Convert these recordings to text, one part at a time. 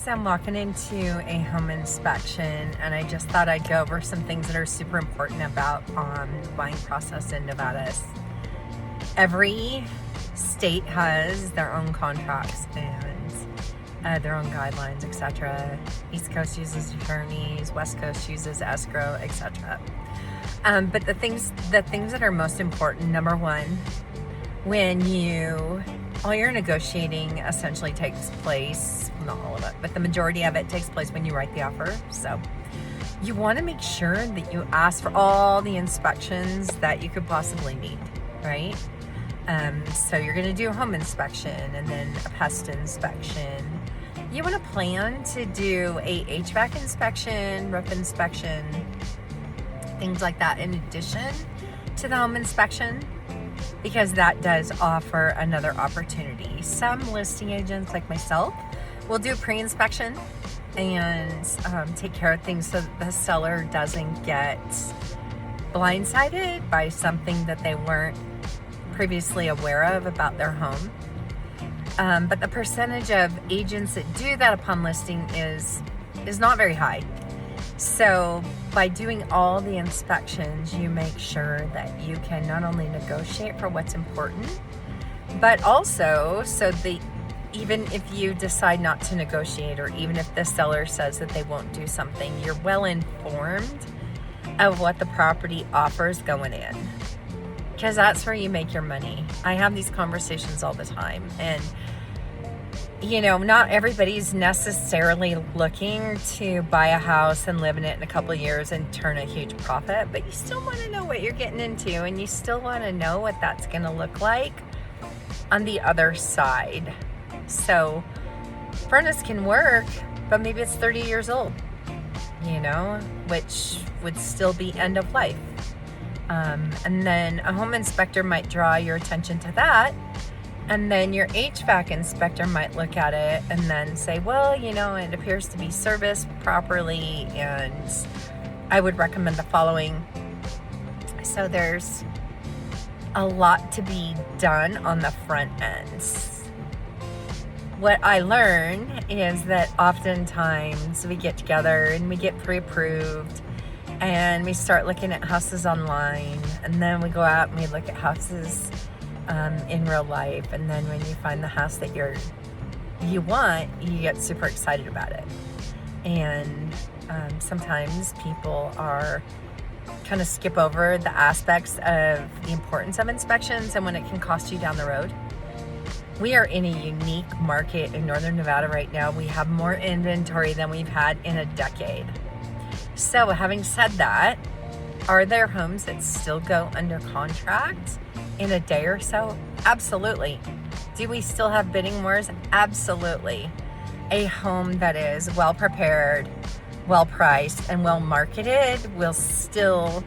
So I'm walking into a home inspection, and I just thought I'd go over some things that are super important about the buying process in Nevada. Every state has their own contracts and their own guidelines, etc. East Coast uses attorneys, West Coast uses escrow, etc. But the things that are most important, number one, when all your negotiating essentially takes place, not all of it, but the majority of it takes place when you write the offer. So you want to make sure that you ask for all the inspections that you could possibly need, right? So you're going to do a home inspection and then a pest inspection. You want to plan to do a HVAC inspection, roof inspection, things like that in addition to the home inspection, because that does offer another opportunity. Some listing agents like myself will do pre-inspection and take care of things so that the seller doesn't get blindsided by something that they weren't previously aware of about their home. But the percentage of agents that do that upon listing is not very high. So by doing all the inspections, you make sure that you can not only negotiate for what's important, but also even if you decide not to negotiate, or even if the seller says that they won't do something, you're well informed of what the property offers going in, because that's where you make your money. I have these conversations all the time, and not everybody's necessarily looking to buy a house and live in it in a couple of years and turn a huge profit, but you still want to know what you're getting into, and you still want to know what that's going to look like on the other side. So furnace can work, but maybe it's 30 years old, which would still be end of life. And then a home inspector might draw your attention to that. And then your HVAC inspector might look at it and then say, well, it appears to be serviced properly, and I would recommend the following. So there's a lot to be done on the front end. What I learn is that oftentimes we get together and we get pre-approved and we start looking at houses online, and then we go out and we look at houses in real life, and then when you find the house that you want, you get super excited about it. And sometimes people are kind of skip over the aspects of the importance of inspections and when it can cost you down the road. We are in a unique market in Northern Nevada right now. We have more inventory than we've had in a decade. So having said that, are there homes that still go under contract in a day or so? Absolutely. Do we still have bidding wars? Absolutely. A home that is well prepared, well priced, and well marketed will still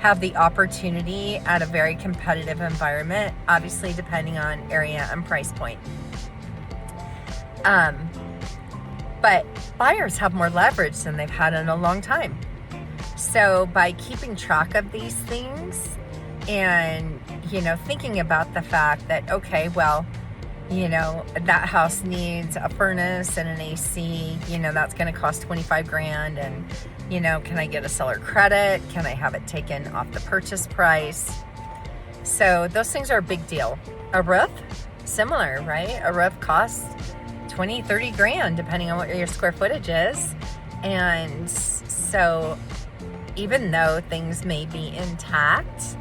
have the opportunity at a very competitive environment, obviously depending on area and price point. But buyers have more leverage than they've had in a long time. So by keeping track of these things and, thinking about the fact that, okay, well, that house needs a furnace and an AC, that's going to cost $25,000. And, can I get a seller credit? Can I have it taken off the purchase price? So those things are a big deal. A roof, similar, right? A roof costs $20,000, $30,000, depending on what your square footage is. And so even though things may be intact,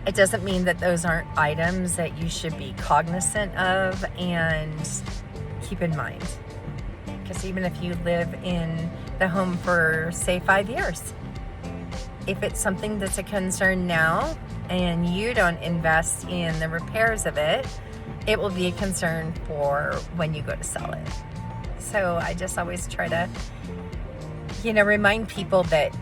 it doesn't mean that those aren't items that you should be cognizant of and keep in mind. Because even if you live in the home for, say, 5 years, if it's something that's a concern now and you don't invest in the repairs of it, it will be a concern for when you go to sell it. So I just always try to, remind people that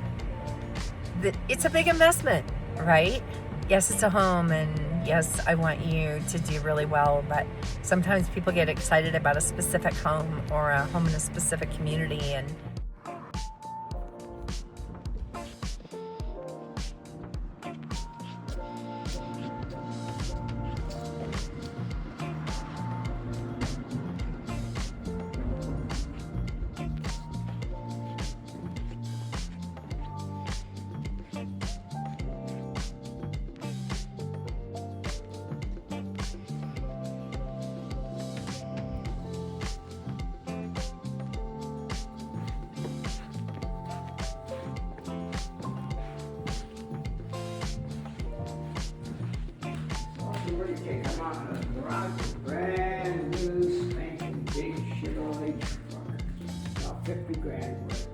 it's a big investment, right? Yes, it's a home, and yes, I want you to do really well, but sometimes people get excited about a specific home or a home in a specific community, and What do you take? I'm out of the garage, a brand new spanking big Chevrolet truck. About 50 grand worth.